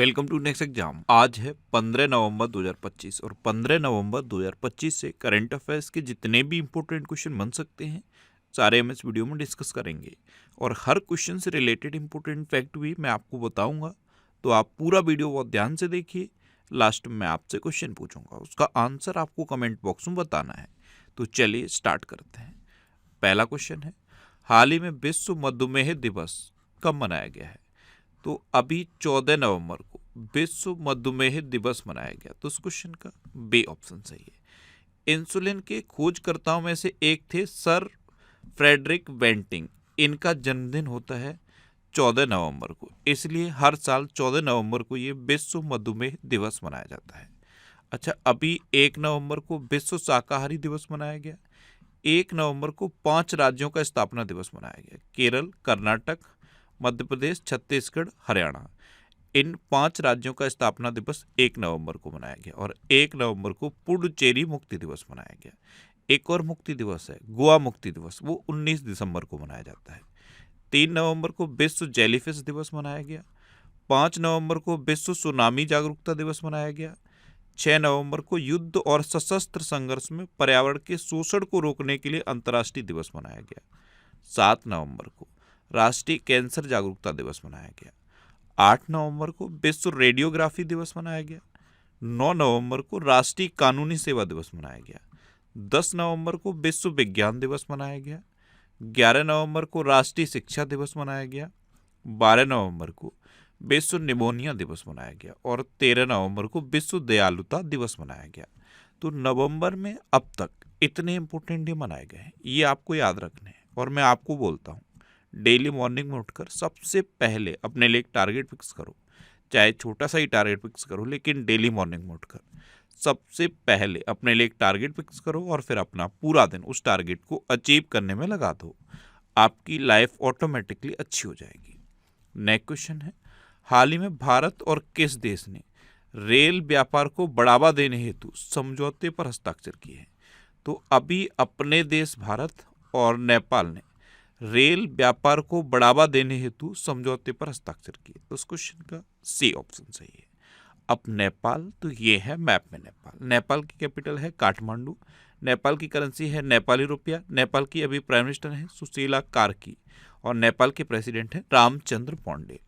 Welcome to next exam. आज है 15 नवंबर 2025 और 15 नवंबर 2025 से करंट अफेयर्स के जितने भी इंपॉर्टेंट क्वेश्चन बन सकते हैं सारे हम इस वीडियो में डिस्कस करेंगे और हर क्वेश्चन से रिलेटेड इंपॉर्टेंट फैक्ट भी मैं आपको बताऊंगा। तो आप पूरा वीडियो बहुत ध्यान से देखिए। लास्ट में आपसे क्वेश्चन पूछूंगा, उसका आंसर आपको कमेंट बॉक्स में बताना है। तो चलिए स्टार्ट करते हैं। पहला क्वेश्चन है, हाल ही में विश्व मधुमेह दिवस कब मनाया गया है? तो अभी 14 नवंबर को विश्व मधुमेह दिवस मनाया गया। तो इस क्वेश्चन का बी ऑप्शन सही है। इंसुलिन के खोजकर्ताओं में से एक थे सर फ्रेडरिक बेंटिंग। इनका जन्मदिन होता है 14 नवंबर को, इसलिए हर साल 14 नवंबर को ये विश्व मधुमेह दिवस मनाया जाता है। अच्छा, अभी 1 नवंबर को विश्व शाकाहारी दिवस मनाया गया। 1 नवंबर को 5 राज्यों का स्थापना दिवस मनाया गया। केरल, कर्नाटक, मध्य प्रदेश, छत्तीसगढ़, हरियाणा। इन 5 राज्यों का स्थापना दिवस 1 नवंबर को मनाया गया और 1 नवंबर को पुडुचेरी मुक्ति दिवस मनाया गया। एक और मुक्ति दिवस है गोवा मुक्ति दिवस, वो 19 दिसंबर को मनाया जाता है। 3 नवंबर को विश्व जेलीफिश दिवस मनाया गया। 5 नवंबर को विश्व सुनामी जागरूकता दिवस मनाया गया। 6 नवंबर को युद्ध और सशस्त्र संघर्ष में पर्यावरण के शोषण को रोकने के लिए अंतर्राष्ट्रीय दिवस मनाया गया। 7 नवंबर को राष्ट्रीय कैंसर जागरूकता दिवस मनाया गया। 8 नवंबर को विश्व रेडियोग्राफी दिवस मनाया गया। 9 नवंबर को राष्ट्रीय कानूनी सेवा दिवस मनाया गया। 10 नवंबर को विश्व विज्ञान दिवस मनाया गया। 11 नवंबर को राष्ट्रीय शिक्षा दिवस मनाया गया। 12 नवंबर को विश्व निमोनिया दिवस मनाया गया और 13 नवंबर को विश्व दयालुता दिवस मनाया गया। तो नवंबर में अब तक इतने इंपॉर्टेंट डे मनाए गए हैं, ये आपको याद रखने हैं। और मैं आपको बोलता हूँ, डेली मॉर्निंग में उठकर सबसे पहले अपने लिए एक टारगेट फिक्स करो, चाहे छोटा सा ही टारगेट फिक्स करो, लेकिन डेली मॉर्निंग में उठकर सबसे पहले अपने लिए एक टारगेट फिक्स करो और फिर अपना पूरा दिन उस टारगेट को अचीव करने में लगा दो। आपकी लाइफ ऑटोमेटिकली अच्छी हो जाएगी। नेक्स्ट क्वेश्चन है, हाल ही में भारत और किस देश ने रेल व्यापार को बढ़ावा देने हेतु समझौते पर हस्ताक्षर किए हैं? तो अभी अपने देश भारत और नेपाल ने रेल व्यापार को बढ़ावा देने हेतु समझौते पर हस्ताक्षर किए। तो उस क्वेश्चन का सी ऑप्शन सही है। अब नेपाल, तो ये है मैप में नेपाल। नेपाल की कैपिटल है काठमांडू। नेपाल की करेंसी है नेपाली रुपया। नेपाल की अभी प्राइम मिनिस्टर है सुशीला कार्की और नेपाल के प्रेसिडेंट हैं रामचंद्र पौडेल।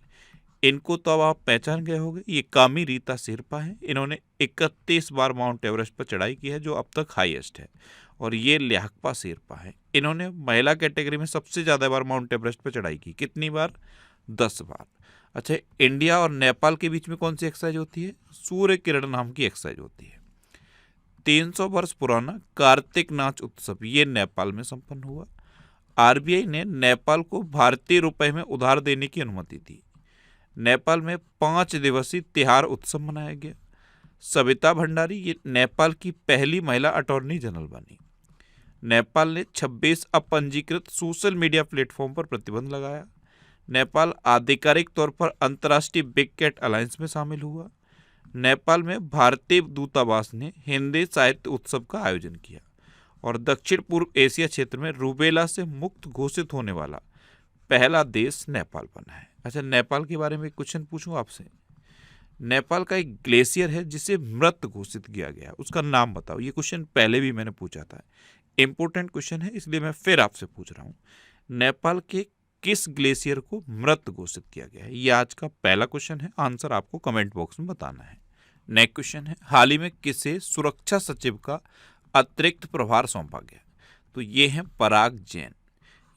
इनको तो अब आप पहचान गए होंगे, ये कामी रीता शेरपा है। इन्होंने 31 बार माउंट एवरेस्ट पर चढ़ाई की है, जो अब तक हाईएस्ट है। और ये ल्याकपा शेरपा है, इन्होंने महिला कैटेगरी में सबसे ज़्यादा बार माउंट एवरेस्ट पर चढ़ाई की। कितनी बार? 10 बार। अच्छा, इंडिया और नेपाल के बीच में कौन सी एक्सरसाइज होती है? सूर्य किरण नाम की एक्सरसाइज होती है। 300 वर्ष पुराना कार्तिक नाच उत्सव ये नेपाल में संपन्न हुआ। आरबीआई ने नेपाल को भारतीय रुपए में उधार देने की अनुमति दी। नेपाल में 5 दिवसीय तिहार उत्सव मनाया गया। सविता भंडारी ये नेपाल की पहली महिला अटॉर्नी जनरल बनी। नेपाल ने 26 अपंजीकृत सोशल मीडिया प्लेटफॉर्म पर प्रतिबंध लगाया। नेपाल आधिकारिक तौर पर अंतर्राष्ट्रीय बिग कैट अलायंस में शामिल हुआ। नेपाल में भारतीय दूतावास ने हिंदी साहित्य उत्सव का आयोजन किया। और दक्षिण पूर्व एशिया क्षेत्र में रूबेला से मुक्त घोषित होने वाला पहला देश नेपाल बना है। अच्छा, नेपाल के बारे में एक क्वेश्चन पूछूं आपसे। नेपाल का एक ग्लेशियर है जिसे मृत घोषित किया गया, उसका नाम बताओ। ये क्वेश्चन पहले भी मैंने पूछा था, इंपॉर्टेंट क्वेश्चन है, इसलिए मैं फिर आपसे पूछ रहा हूँ। नेपाल के किस ग्लेशियर को मृत घोषित किया गया है? ये आज का पहला क्वेश्चन है, आंसर आपको कमेंट बॉक्स में बताना है। नेक्स्ट क्वेश्चन है, हाल ही में किसे सुरक्षा सचिव का अतिरिक्त प्रभार सौंपा गया? तो ये हैं पराग जैन।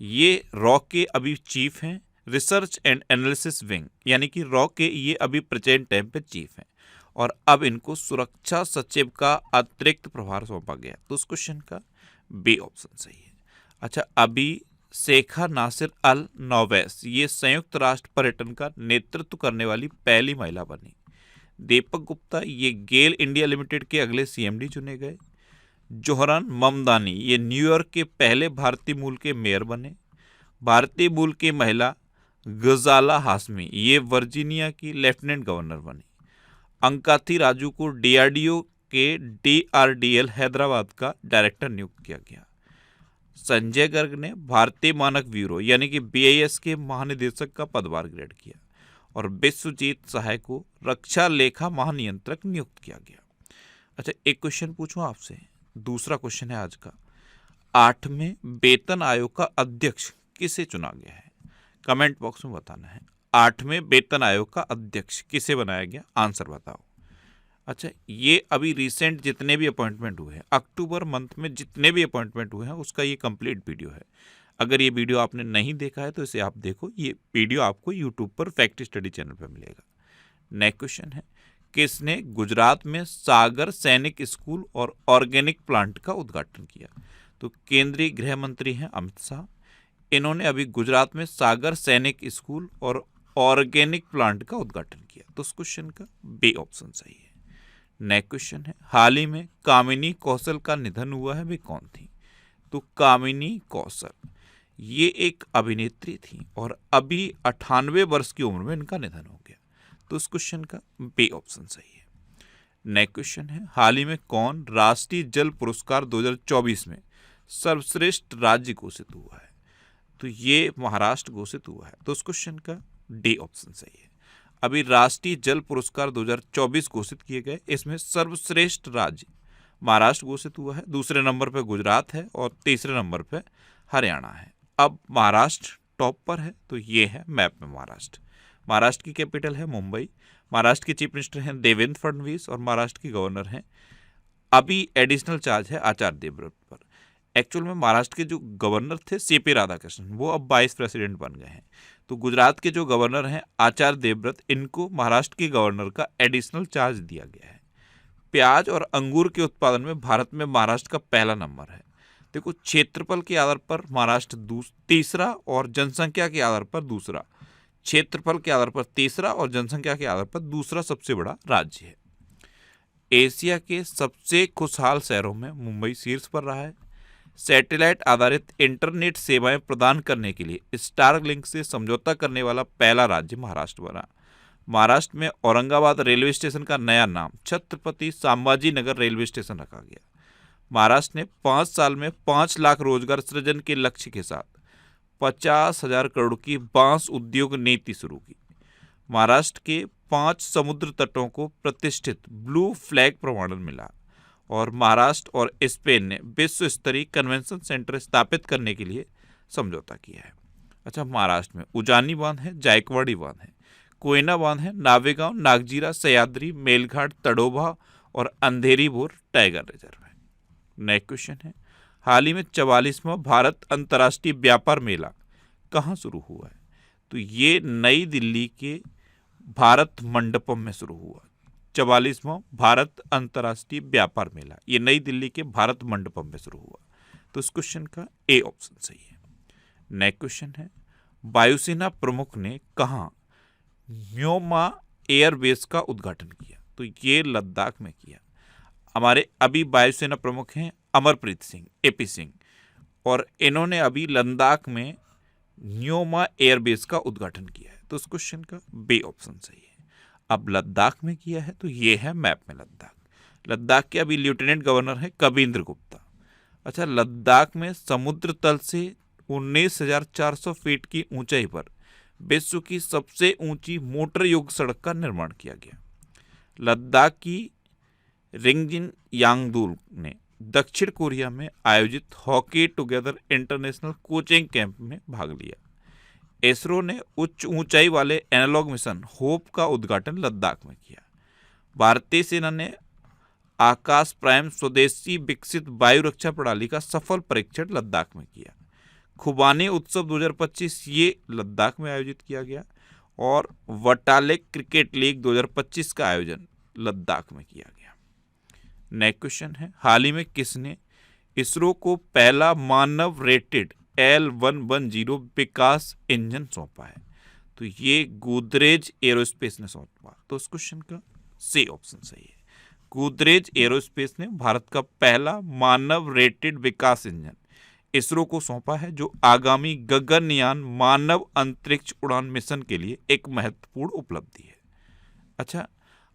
ये रॉ के अभी चीफ हैं, रिसर्च एंड एनालिसिस विंग, यानी कि रॉ के ये अभी प्रेजेंट टाइम पे चीफ हैं और अब इनको सुरक्षा सचिव का अतिरिक्त प्रभार सौंपा गया। तो उस क्वेश्चन का बी ऑप्शन सही है। अच्छा, अभी शेखा नासिर अल नौवैस ये संयुक्त राष्ट्र पर्यटन का नेतृत्व करने वाली पहली महिला बनी। दीपक गुप्ता ये गेल इंडिया लिमिटेड के अगले सीएमडी चुने गए। जोहरान ममदानी ये न्यूयॉर्क के पहले भारतीय मूल के मेयर बने। भारतीय मूल की महिला गजाला हाशमी ये वर्जीनिया की लेफ्टिनेंट गवर्नर बनी। अंकाथी राजू को डीआरडीओ के डीआरडीएल हैदराबाद का डायरेक्टर नियुक्त किया गया। संजय गर्ग ने भारतीय मानक ब्यूरो यानी कि बीआईएस के महानिदेशक का पदभार ग्रहण किया। और विश्वजीत सहाय को रक्षा लेखा महानियंत्रक नियुक्त किया गया। अच्छा, एक क्वेश्चन पूछूं आपसे, दूसरा क्वेश्चन है आज का। 8वें वेतन आयोग का अध्यक्ष किसे चुना गया है? कमेंट बॉक्स में बताना है। 8वें वेतन आयोग का अध्यक्ष किसे बनाया गया? आंसर बताओ। अच्छा, ये अभी रिसेंट जितने भी अपॉइंटमेंट हुए हैं, अक्टूबर मंथ में जितने भी अपॉइंटमेंट हुए हैं, उसका ये कंप्लीट वीडियो है। अगर ये वीडियो आपने नहीं देखा है तो इसे आप देखो। ये वीडियो आपको यूट्यूब पर फैक्ट स्टडी चैनल पर मिलेगा। नेक्स्ट क्वेश्चन है, किसने गुजरात में सागर सैनिक स्कूल और ऑर्गेनिक प्लांट का उद्घाटन किया? तो केंद्रीय गृह मंत्री हैं अमित शाह। इन्होंने अभी गुजरात में सागर सैनिक स्कूल और ऑर्गेनिक प्लांट का उद्घाटन किया। तो उस क्वेश्चन का बी ऑप्शन सही है। नेक्स्ट क्वेश्चन है, हाल ही में कामिनी कौशल का निधन हुआ है, वे कौन थी? तो कामिनी कौशल ये एक अभिनेत्री थी और अभी 98 वर्ष की उम्र में इनका निधन हो गया। तो उस क्वेश्चन का बी ऑप्शन सही है। नेक्स्ट क्वेश्चन है, हाल ही में कौन राष्ट्रीय जल पुरस्कार 2024 में सर्वश्रेष्ठ राज्य घोषित हुआ है? तो ये महाराष्ट्र घोषित हुआ है। तो उस क्वेश्चन का डी ऑप्शन सही है। अभी राष्ट्रीय जल पुरस्कार 2024 घोषिट किए गए, इसमें सर्वश्रेष्ठ राज्य महाराष्ट्र घोषित हुआ है, दूसरे नंबर पर गुजरात है और तीसरे नंबर पर हरियाणा है। अब महाराष्ट्र टॉप पर है, तो ये है मैप में महाराष्ट्र। महाराष्ट्र की कैपिटल है मुंबई, महाराष्ट्र के चीफ मिनिस्टर हैं देवेंद्र फडणवीस और महाराष्ट्र के गवर्नर हैं, अभी एडिशनल चार्ज है आचार्य देवव्रत पर। एक्चुअल में महाराष्ट्र के जो गवर्नर थे सीपी राधाकृष्णन, वो अब वाइस प्रेसिडेंट बन गए हैं। तो गुजरात के जो गवर्नर हैं आचार्य देवव्रत, इनको महाराष्ट्र के गवर्नर का एडिशनल चार्ज दिया गया है। प्याज और अंगूर के उत्पादन में भारत में महाराष्ट्र का पहला नंबर है। देखो, क्षेत्रफल के आधार पर महाराष्ट्र तीसरा और जनसंख्या के आधार पर दूसरा। क्षेत्रफल के आधार पर तीसरा और जनसंख्या के आधार पर दूसरा सबसे बड़ा राज्य है। एशिया के सबसे खुशहाल शहरों में मुंबई शीर्ष पर रहा है। सैटेलाइट आधारित इंटरनेट सेवाएं प्रदान करने के लिए स्टारलिंक से समझौता करने वाला पहला राज्य महाराष्ट्र बना। महाराष्ट्र में औरंगाबाद रेलवे स्टेशन का नया नाम छत्रपति संभाजी नगर रेलवे स्टेशन रखा गया। महाराष्ट्र ने 5 साल में 5 लाख रोजगार सृजन के लक्ष्य के साथ 50,000 करोड़ की बांस उद्योग नीति शुरू की। महाराष्ट्र के 5 समुद्र तटों को प्रतिष्ठित ब्लू फ्लैग प्रमाणन मिला और महाराष्ट्र और स्पेन ने विश्व स्तरीय कन्वेंशन सेंटर स्थापित करने के लिए समझौता किया है। अच्छा, महाराष्ट्र में उजानी बांध है, जायकवाड़ी बांध है, कोयना बांध है, नावेगांव, नागजीरा, सह्याद्री, मेलघाट, तड़ोभा और अंधेरी बोर टाइगर रिजर्व है। नेक्स्ट क्वेश्चन है, हाल ही में 44वां भारत अंतर्राष्ट्रीय व्यापार मेला कहाँ शुरू हुआ है? तो ये नई दिल्ली के भारत मंडपम में शुरू हुआ। 44वां भारत अंतर्राष्ट्रीय व्यापार मेला ये नई दिल्ली के भारत मंडपम में शुरू हुआ। तो इस क्वेश्चन का ए ऑप्शन सही है। नेक्स्ट क्वेश्चन है, वायुसेना प्रमुख ने कहाँ म्योमा एयरबेस का उद्घाटन किया? तो ये लद्दाख में किया। हमारे अभी वायुसेना प्रमुख हैं अमरप्रीत सिंह एपी सिंह, और इन्होंने अभी लद्दाख में न्योमा एयरबेस का उद्घाटन किया है। तो उस क्वेश्चन का बी ऑप्शन सही है। अब लद्दाख में किया है, तो ये है मैप में लद्दाख। लद्दाख के अभी लेफ्टिनेंट गवर्नर हैं कबींद्र गुप्ता। अच्छा, लद्दाख में समुद्र तल से 19,400 फीट की ऊंचाई पर विश्व की सबसे ऊंची मोटर युक्त सड़क का निर्माण किया गया। लद्दाख की रिंगजिन यांगदुल ने दक्षिण कोरिया में आयोजित hockey together international coaching camp में भाग लिया। इसरो ने उच्च ऊंचाई वाले एनालॉग मिशन होप का उद्घाटन लद्दाख में किया। भारतीय सेना ने आकाश प्राइम स्वदेशी विकसित वायु रक्षा प्रणाली का सफल परीक्षण लद्दाख में किया। खुबानी उत्सव 2025 ये लद्दाख में आयोजित किया गया और वटालिक क्रिकेट लीग 2025 का आयोजन लद्दाख में किया गया। नेक्स्ट क्वेश्चन है, हाल ही में किसने इसरो को पहला मानव रेटेड L110 विकास इंजन सौंपा है? तो ये गोदरेज एरोस्पेस ने सौंपा। तो उस क्वेश्चन का सी ऑप्शन सही है। गोदरेज एरोस्पेस ने भारत का पहला मानव रेटेड विकास इंजन इसरो को सौंपा है, जो आगामी गगनयान मानव अंतरिक्ष उड़ान मिशन के लिए एक महत्वपूर्ण उपलब्धि है। अच्छा,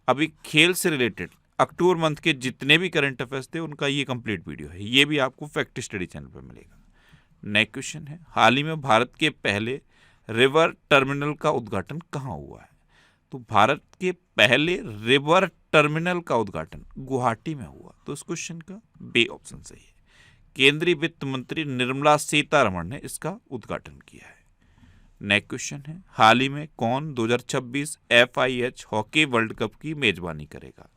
अभी खेल से रिलेटेड अक्टूबर मंथ के जितने भी करंट अफेयर्स थे उनका ये कंप्लीट वीडियो है, ये भी आपको फैक्ट स्टडी चैनल पर मिलेगा। नेक्स्ट क्वेश्चन है, हाल ही में भारत के पहले रिवर टर्मिनल का उद्घाटन कहाँ हुआ है? तो भारत के पहले रिवर टर्मिनल का उद्घाटन गुवाहाटी में हुआ। तो इस क्वेश्चन का बी ऑप्शन सही है। केंद्रीय वित्त मंत्री निर्मला सीतारमण ने इसका उद्घाटन किया है। नेक्स्ट क्वेश्चन है, हाल ही में कौन 2026 FIH हॉकी वर्ल्ड कप की मेजबानी करेगा?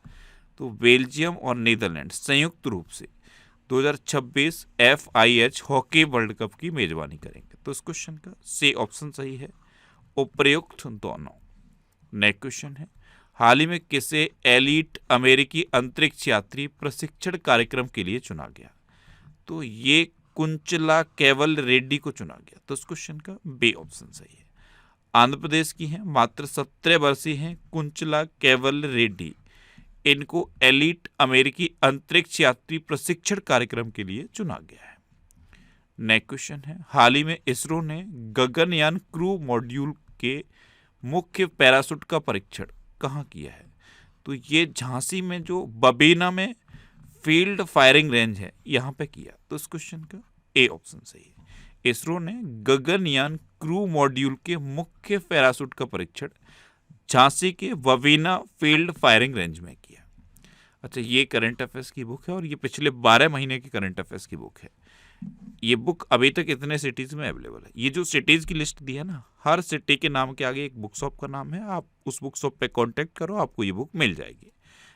तो बेल्जियम और नीदरलैंड संयुक्त रूप से 2026 FIH हॉकी वर्ल्ड कप की मेजबानी करेंगे। तो इस क्वेश्चन का सी ऑप्शन सही है, उपयुक्त दोनों। नेक्स्ट क्वेश्चन है, हाल ही में किसे एलीट अमेरिकी अंतरिक्ष यात्री प्रशिक्षण कार्यक्रम के लिए चुना गया? तो ये कुंचला केवल रेड्डी को चुना गया। तो इस क्वेश्चन का बी ऑप्शन सही है। आंध्र प्रदेश की हैं, मात्र 17 वर्षीय हैं कुंचला केवल रेड्डी। इनको एलीट अमेरिकी अंतरिक्ष यात्री प्रशिक्षण कार्यक्रम के लिए चुना गया है। नेक्स्ट क्वेश्चन है, हाल ही में इसरो ने गगनयान क्रू मॉड्यूल के मुख्य पैराशूट का परीक्षण कहाँ किया है? तो ये झांसी में जो बबीना में फील्ड फायरिंग रेंज है यहाँ पे किया। तो इस क्वेश्चन का ए ऑप्शन सही है। इसरो ने गगनयान क्रू मॉड्यूल के मुख्य पैराशूट का परीक्षण झांसी के बबीना फील्ड फायरिंग रेंज में किया। अच्छा, ये करंट अफेयर्स की बुक है और ये पिछले 12 महीने की करंट अफेयर्स की बुक है। ये बुक अभी तक इतने सिटीज़ में अवेलेबल है। ये जो सिटीज़ की लिस्ट दी है ना, हर सिटी के नाम के आगे एक बुक शॉप का नाम है। आप उस बुक शॉप पे कांटेक्ट करो, आपको ये बुक मिल जाएगी।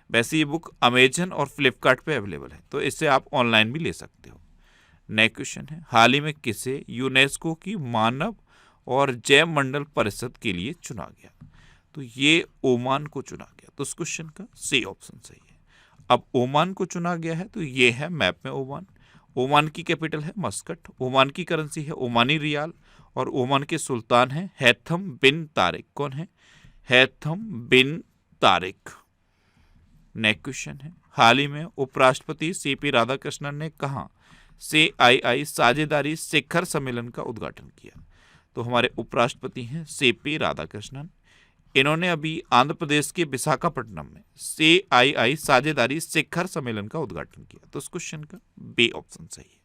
वैसे ये बुक अमेजन और फ्लिपकार्ट पे अवेलेबल है, तो इससे आप ऑनलाइन भी ले सकते हो। नेक्स्ट क्वेश्चन है, हाल ही में किसे यूनेस्को की मानव और जैव मंडल परिषद के लिए चुना गया? तो ये ओमान को चुना गया। तो इस क्वेश्चन का सी ऑप्शन सही है। अब ओमान को चुना गया है तो ये है मैप में ओमान। ओमान की कैपिटल है मस्कट, ओमान की करेंसी है ओमानी रियाल और ओमान के सुल्तान हैं हैथम बिन तारिक। कौन है? हैथम बिन तारिक। नेक्स्ट क्वेश्चन है, हाल ही में उपराष्ट्रपति CP राधाकृष्णन ने कहाँ CII साझेदारी शिखर सम्मेलन का उद्घाटन किया? तो हमारे उपराष्ट्रपति हैं CP राधाकृष्णन। इन्होंने अभी आंध्र प्रदेश के विशाखापट्टनम में CII साझेदारी शिखर सम्मेलन का उद्घाटन किया। तो इस क्वेश्चन का बी ऑप्शन सही है।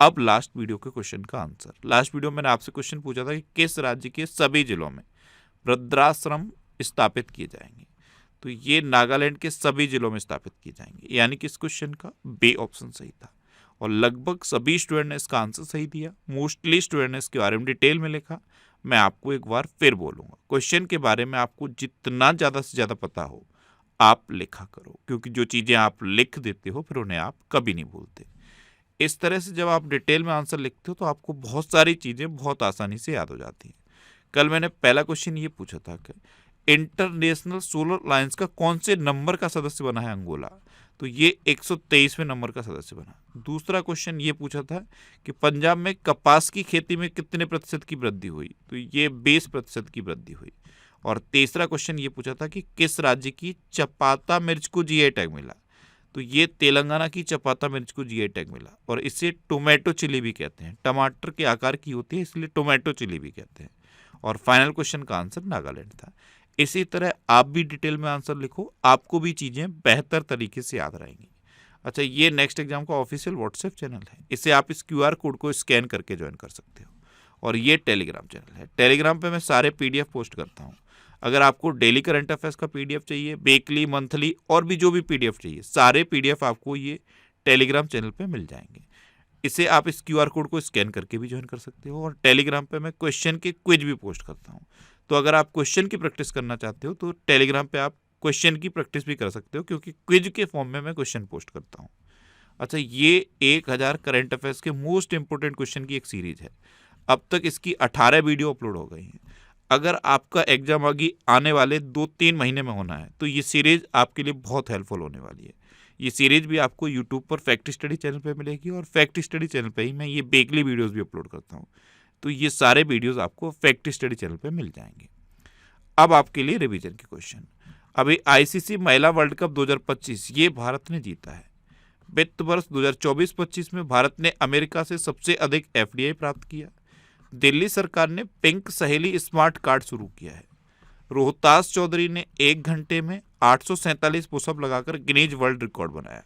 अब लास्ट वीडियो के क्वेश्चन का आंसर। लास्ट वीडियो में मैंने आपसे क्वेश्चन पूछा था कि किस राज्य के सभी जिलों में वृद्धाश्रम स्थापित किए जाएंगे? तो ये नागालैंड के सभी जिलों में स्थापित किए जाएंगे, यानी कि इस क्वेश्चन का बी ऑप्शन सही था। और लगभग सभी स्टूडेंट ने इसका आंसर सही दिया। मोस्टली स्टूडेंट ने इसके बारे में डिटेल में लिखा। मैं आपको एक बार फिर बोलूँगा, क्वेश्चन के बारे में आपको जितना ज़्यादा से ज़्यादा पता हो आप लिखा करो, क्योंकि जो चीज़ें आप लिख देते हो फिर उन्हें आप कभी नहीं भूलते। इस तरह से जब आप डिटेल में आंसर लिखते हो तो आपको बहुत सारी चीज़ें बहुत आसानी से याद हो जाती हैं। कल मैंने पहला क्वेश्चन ये पूछा था कि इंटरनेशनल सोलर अलायंस का कौन से नंबर का सदस्य बना है अंगोला? तो ये 123वें नंबर का सदस्य बना। दूसरा क्वेश्चन ये पूछा था कि पंजाब में कपास की खेती में कितने प्रतिशत की वृद्धि हुई? तो ये 20% की वृद्धि हुई। और तीसरा क्वेश्चन ये पूछा था कि किस राज्य की चपाता मिर्च को GI टैग मिला? तो ये तेलंगाना की चपाता मिर्च को GI टैग मिला और इसे टोमेटो चिली भी कहते हैं। टमाटर के आकार की होती है इसलिए टोमेटो चिली भी कहते हैं। और फाइनल क्वेश्चन का आंसर नागालैंड था। इसी तरह आप भी डिटेल में आंसर लिखो, आपको भी चीज़ें बेहतर तरीके से याद रहेंगी। अच्छा, ये नेक्स्ट एग्जाम का ऑफिशियल व्हाट्सएप चैनल है, इसे आप इस QR कोड को स्कैन करके ज्वाइन कर सकते हो। और ये टेलीग्राम चैनल है, टेलीग्राम पे मैं सारे PDF पोस्ट करता हूँ। अगर आपको डेली करंट अफेयर्स का PDF चाहिए, वीकली, मंथली और भी जो भी PDF चाहिए, सारे PDF आपको ये टेलीग्राम चैनल पे मिल जाएंगे। इसे आप इस QR कोड को स्कैन करके भी ज्वाइन कर सकते हो। और टेलीग्राम पे मैं क्वेश्चन के क्विज भी पोस्ट करता हूँ, तो अगर आप क्वेश्चन की प्रैक्टिस करना चाहते हो तो टेलीग्राम पे आप क्वेश्चन की प्रैक्टिस भी कर सकते हो, क्योंकि क्विज के फॉर्म में मैं क्वेश्चन पोस्ट करता हूँ। अच्छा, ये 1000 करंट अफेयर्स के मोस्ट इंपोर्टेंट क्वेश्चन की एक सीरीज है। अब तक इसकी 18 वीडियो अपलोड हो गई हैं। अगर आपका एग्जाम आने वाले 2-3 महीने में होना है तो ये सीरीज आपके लिए बहुत हेल्पफुल होने वाली है। ये सीरीज भी आपको यूट्यूब पर फैक्ट स्टडी चैनल पर मिलेगी और फैक्ट स्टडी चैनल पर ही मैं ये वीकली वीडियोज़ भी अपलोड करता हूँ। तो ये सारे वीडियोज़ आपको फैक्ट स्टडी चैनल पर मिल जाएंगे। अब आपके लिए रिवीजन के क्वेश्चन। अभी ICC महिला वर्ल्ड कप 2025 ये भारत ने जीता है। वित्त वर्ष 2024-25 में भारत ने अमेरिका से सबसे अधिक FDI प्राप्त किया। दिल्ली सरकार ने पिंक सहेली स्मार्ट कार्ड शुरू किया है। रोहतास चौधरी ने 1 घंटे में 847 पुशअप लगाकर गिनीज वर्ल्ड रिकॉर्ड बनाया।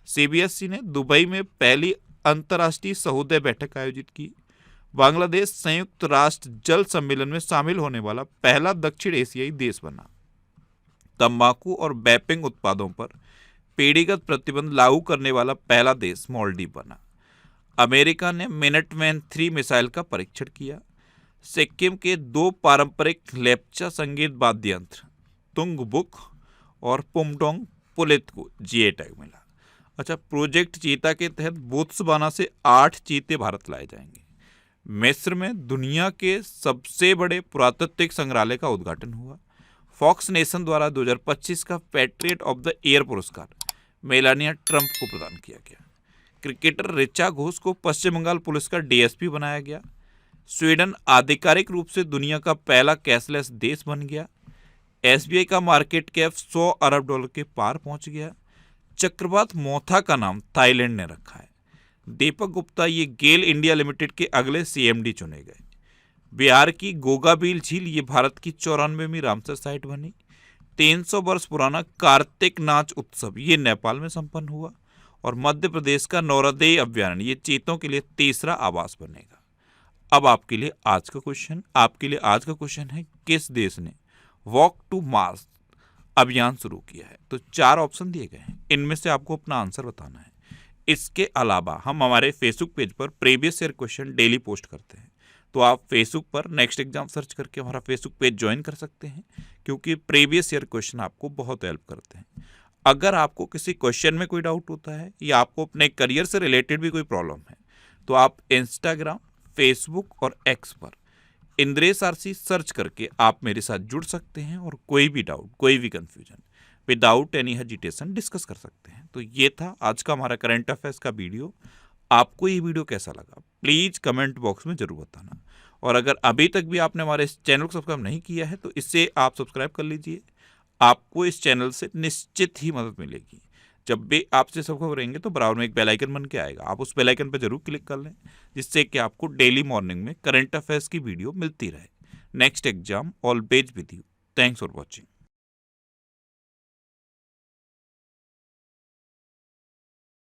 CBSE ने दुबई में पहली अंतर्राष्ट्रीय सहोदय बैठक आयोजित की। बांग्लादेश संयुक्त राष्ट्र जल सम्मेलन में शामिल होने वाला पहला दक्षिण एशियाई देश बना। तंबाकू और वैपिंग उत्पादों पर पीढ़ीगत प्रतिबंध लागू करने वाला पहला देश मालदीव बना। अमेरिका ने मिनटमैन 3 मिसाइल का परीक्षण किया। सिक्किम के 2 पारंपरिक लेप्चा संगीत वाद्य यंत्र तुंगबुक और पुमडोंग पुलित को जीआई टैग मिला। अच्छा, प्रोजेक्ट चीता के तहत बोत्सवाना से 8 चीते भारत लाए जाएंगे। मिस्र में दुनिया के सबसे बड़े पुरातात्विक संग्रहालय का उद्घाटन हुआ। फॉक्स नेशन द्वारा 2025 का पैट्रियट ऑफ द ईयर पुरस्कार मेलानिया ट्रंप को प्रदान किया गया। क्रिकेटर ऋचा घोष को पश्चिम बंगाल पुलिस का डीएसपी बनाया गया। स्वीडन आधिकारिक रूप से दुनिया का पहला कैशलेस देश बन गया। एसबीआई का मार्केट कैप $100 अरब के पार पहुंच गया। चक्रवात मोथा का नाम थाईलैंड ने रखा है। दीपक गुप्ता ये गेल इंडिया लिमिटेड के अगले सीएमडी चुने गए। बिहार की गोगाबील झील ये भारत की 94वीं रामसर साइट बनी। 300 वर्ष पुराना कार्तिक नाच उत्सव ये नेपाल में संपन्न हुआ। और मध्य प्रदेश का नौरदेई अभ्यारण्य ये चीतों के लिए तीसरा आवास बनेगा। अब आपके लिए आज का क्वेश्चन है, किस देश ने वॉक टू मार्स अभियान शुरू किया है? तो 4 ऑप्शन दिए गए हैं, इनमें से आपको अपना आंसर बताना है। इसके अलावा हम हमारे फेसबुक पेज पर previous year question daily post करते हैं, तो आप फेसबुक पर नेक्स्ट एग्जाम सर्च करके हमारा फेसबुक पेज ज्वाइन कर सकते हैं, क्योंकि प्रीवियस ईयर क्वेश्चन आपको बहुत हेल्प करते हैं। अगर आपको किसी क्वेश्चन में कोई डाउट होता है या आपको अपने करियर से रिलेटेड भी कोई प्रॉब्लम है, तो आप इंस्टाग्राम, फेसबुक और एक्स पर इंद्रेश आरसी सर्च करके आप मेरे साथ जुड़ सकते हैं और कोई भी डाउट, कोई भी confusion without any hesitation discuss कर सकते हैं। तो ये था आज का हमारा करंट अफेयर्स का वीडियो। आपको ये वीडियो कैसा लगा प्लीज़ कमेंट बॉक्स में ज़रूर बताना। और अगर अभी तक भी आपने हमारे इस चैनल को सब्सक्राइब नहीं किया है तो इससे आप सब्सक्राइब कर लीजिए। आपको इस चैनल से निश्चित ही मदद मिलेगी। जब भी आपसे सब्सक्राइब करेंगे तो बराबर में एक बेल आइकन बन के आएगा, आप उस बेल आइकन पर जरूर क्लिक कर लें, जिससे कि आपको डेली मॉर्निंग में करंट अफेयर्स की वीडियो मिलती रहे। Next exam always with you. Thanks for watching.